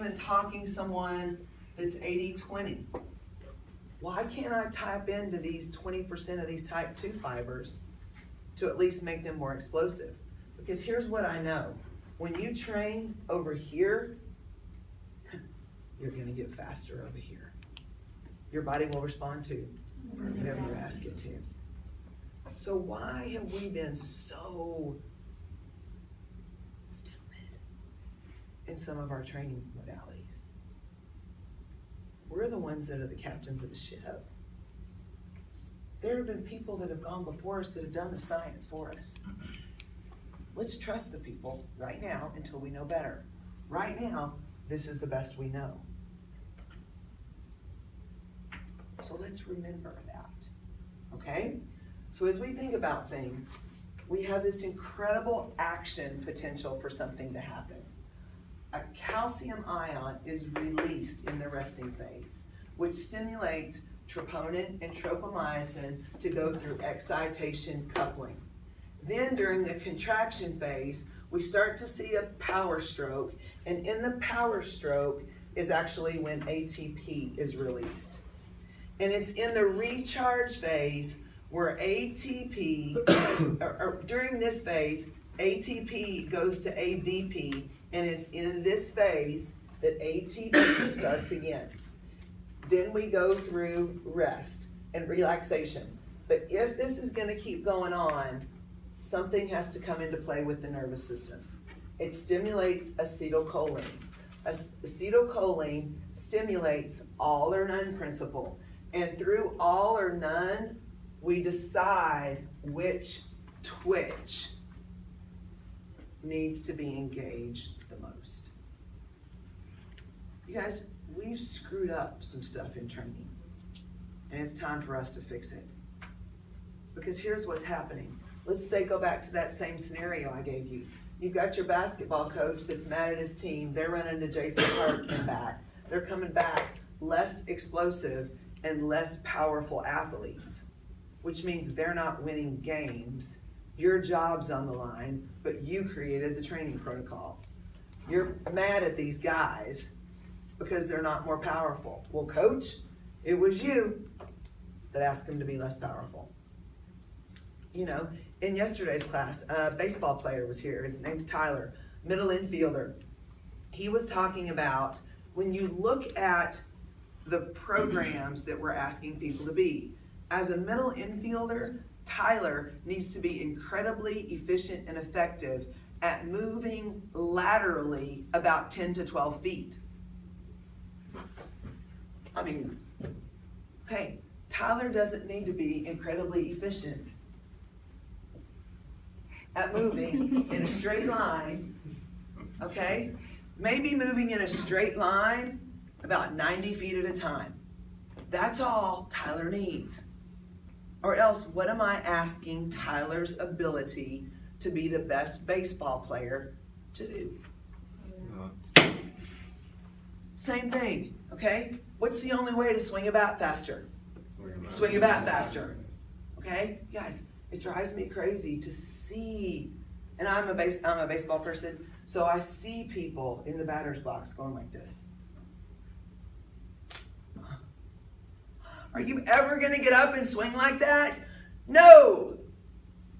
even talking someone that's 80-20. Why can't I tap into these 20% of these type 2 fibers to at least make them more explosive? Because here's what I know. When you train over here, you're gonna get faster over here. Your body will respond to whatever you ask it to. So why have we been so stupid in some of our training modalities? We're the ones that are the captains of the ship. There have been people that have gone before us that have done the science for us. Let's trust the people right now until we know better. Right now, this is the best we know. So let's remember that, okay? So as we think about things, we have this incredible action potential for something to happen. A calcium ion is released in the resting phase, which stimulates troponin and tropomyosin to go through excitation coupling. Then during the contraction phase, we start to see a power stroke, and in the power stroke is actually when ATP is released. And it's in the recharge phase where ATP, or during this phase, ATP goes to ADP, and it's in this phase that ATP starts again. Then we go through rest and relaxation. But if this is going to keep going on, something has to come into play with the nervous system. It stimulates acetylcholine. Acetylcholine stimulates all or none principle. And through all or none, we decide which twitch needs to be engaged the most. You guys, we've screwed up some stuff in training, and it's time for us to fix it. Because here's what's happening. Let's say go back to that same scenario I gave you. You've got your basketball coach that's mad at his team. They're running to Jason Park and back. They're coming back less explosive and less powerful athletes, which means they're not winning games. Your job's on the line, but you created the training protocol. You're mad at these guys because they're not more powerful. Well, coach, it was you that asked them to be less powerful. You know, in yesterday's class, a baseball player was here. His name's Tyler, middle infielder. He was talking about when you look at the programs that we're asking people to be. As a middle infielder, Tyler needs to be incredibly efficient and effective at moving laterally about 10 to 12 feet. I mean, okay, Tyler doesn't need to be incredibly efficient at moving in a straight line, okay? Maybe moving in a straight line about 90 feet at a time. That's all Tyler needs. Or else, what am I asking Tyler's ability to be the best baseball player to do? Same thing, okay? What's the only way to swing a bat faster? Swing a bat faster, okay? Guys, it drives me crazy to see, and I'm a baseball person, so I see people in the batter's box going like this. Are you ever going to get up and swing like that? No!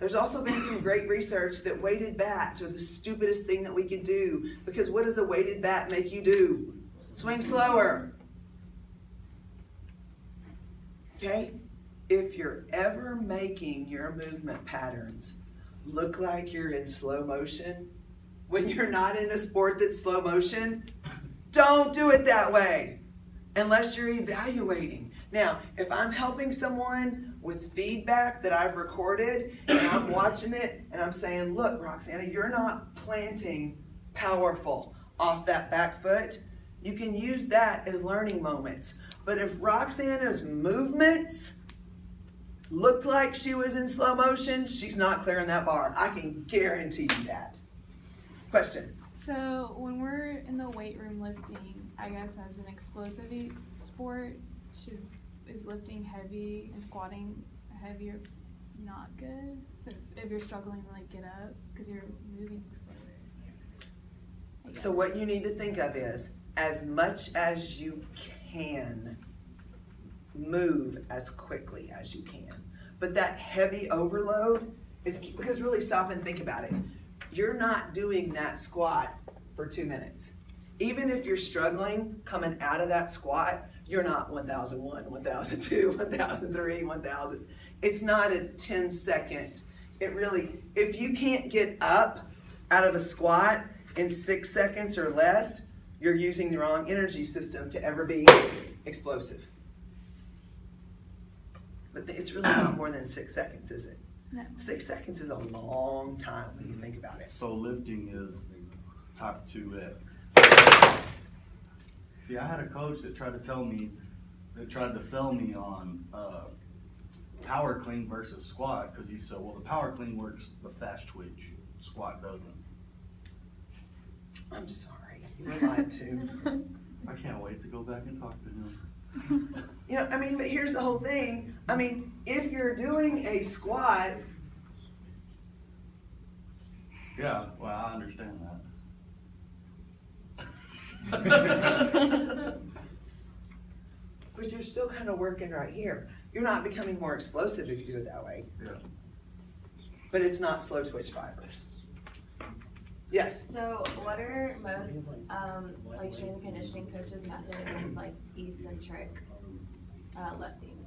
There's also been some great research that weighted bats are the stupidest thing that we could do, because what does a weighted bat make you do? Swing slower. Okay? If you're ever making your movement patterns look like you're in slow motion, when you're not in a sport that's slow motion, don't do it that way unless you're evaluating. Now, if I'm helping someone with feedback that I've recorded and I'm watching it and I'm saying, look, Roxana, you're not planting powerful off that back foot, you can use that as learning moments. But if Roxana's movements looked like she was in slow motion, she's not clearing that bar. I can guarantee you that. Question? So when we're in the weight room lifting, I guess as an explosive sport, is lifting heavy and squatting heavier not good? Since if you're struggling to like get up because you're moving slower. So what you need to think of is, as much as you can, move as quickly as you can. But that heavy overload is, because really stop and think about it. You're not doing that squat for 2 minutes. Even if you're struggling coming out of that squat, you're not 1001, 1002, 1003, 1000. It's not a 10-second. It really, if you can't get up out of a squat in 6 seconds or less, you're using the wrong energy system to ever be explosive. But it's really not more than 6 seconds, is it? No. 6 seconds is a long time when you think about it. So lifting is type 2X. See, I had a coach that tried to sell me on power clean versus squat, because he said, well, the power clean works the fast twitch, squat doesn't. I'm sorry, you were lied to. I can't wait to go back and talk to him. You know, I mean, but here's the whole thing. I mean, if you're doing a squat, Yeah, well, I understand that. but you're still kind of working right here. You're not becoming more explosive if you do it that way. Yeah. But it's not slow twitch fibers. Yes. So what are most, like strength and conditioning coaches' method is like eccentric lifting?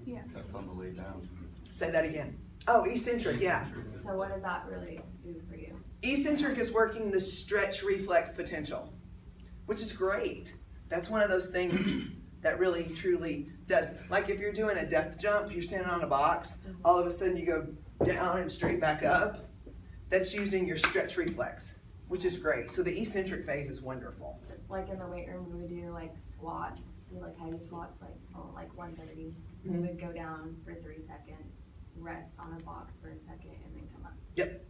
Yeah. That's on the way down. Say that again. Oh, eccentric, yeah. So what does that really do for you? Eccentric is working the stretch reflex potential, which is great. That's one of those things that really truly does. Like if you're doing a depth jump, you're standing on a box, all of a sudden you go down and straight back up. That's using your stretch reflex, which is great. So the eccentric phase is wonderful. So, like in the weight room, we would do like squats, do like heavy squats, like 130. We would go down for 3 seconds, rest on a box for a second, and then come up. Yep.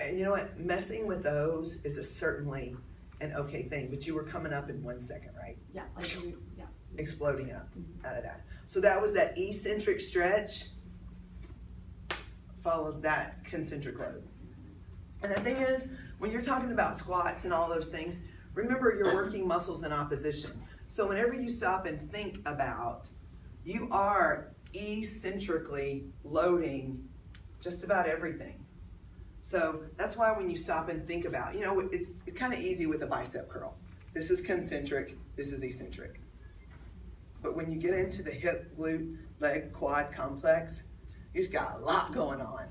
And you know what? Messing with those is certainly an okay thing, but you were coming up in 1 second, right? Yeah, like yeah. Exploding up out of that. So that was that eccentric stretch, followed that concentric load. And the thing is, when you're talking about squats and all those things, remember you're working muscles in opposition. So whenever you stop and think about, you are eccentrically loading just about everything. So that's why when you stop and think about, you know, it's kind of easy with a bicep curl. This is concentric, this is eccentric. But when you get into the hip, glute, leg, quad complex, you just got a lot going on.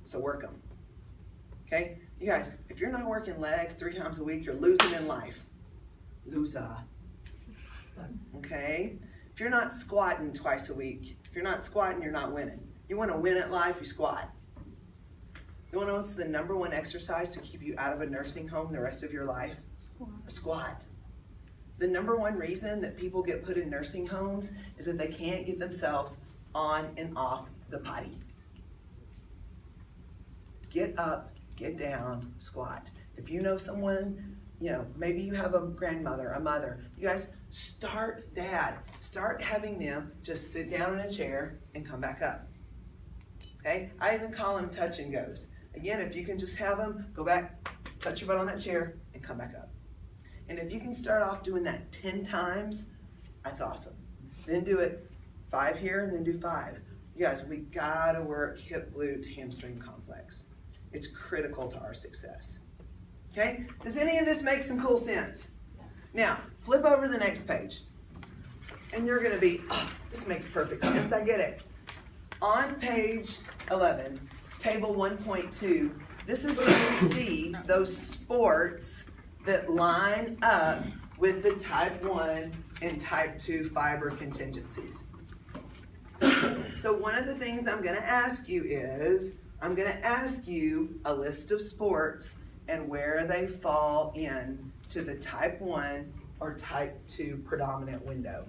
So work them. Okay? You guys, if you're not working legs 3 times a week, you're losing in life. Loser. Okay? If you're not squatting twice a week, if you're not squatting, you're not winning. You want to win at life, you squat. You want to know what's the #1 exercise to keep you out of a nursing home the rest of your life? A squat. The #1 reason that people get put in nursing homes is that they can't get themselves on and off the potty. Get up, get down, squat. If you know someone, you know, maybe you have a grandmother, a mother, you guys start having them just sit down in a chair and come back up. Okay? I even call them touch and goes. Again, if you can just have them go back, touch your butt on that chair, and come back up. And if you can start off doing that 10 times, that's awesome. Then do it 5 here and then do 5. You guys, we gotta work hip, glute, hamstring complex. It's critical to our success. Okay? Does any of this make some cool sense? Now, flip over to the next page. And you're gonna be, oh, this makes perfect sense, I get it. On page 11, table 1.2, this is where you see those sports that line up with the type 1 and type 2 fiber contingencies. So one of the things I'm going to ask you is, I'm going to ask you a list of sports and where they fall in to the type 1 or type 2 predominant window.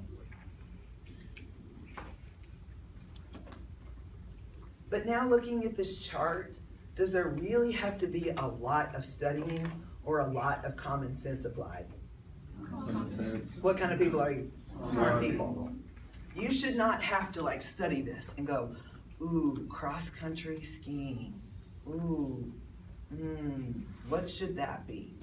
But now looking at this chart, does there really have to be a lot of studying or a lot of common sense applied? What kind of people are you? Smart people. You should not have to like study this and go, ooh, cross-country skiing. Ooh, what should that be?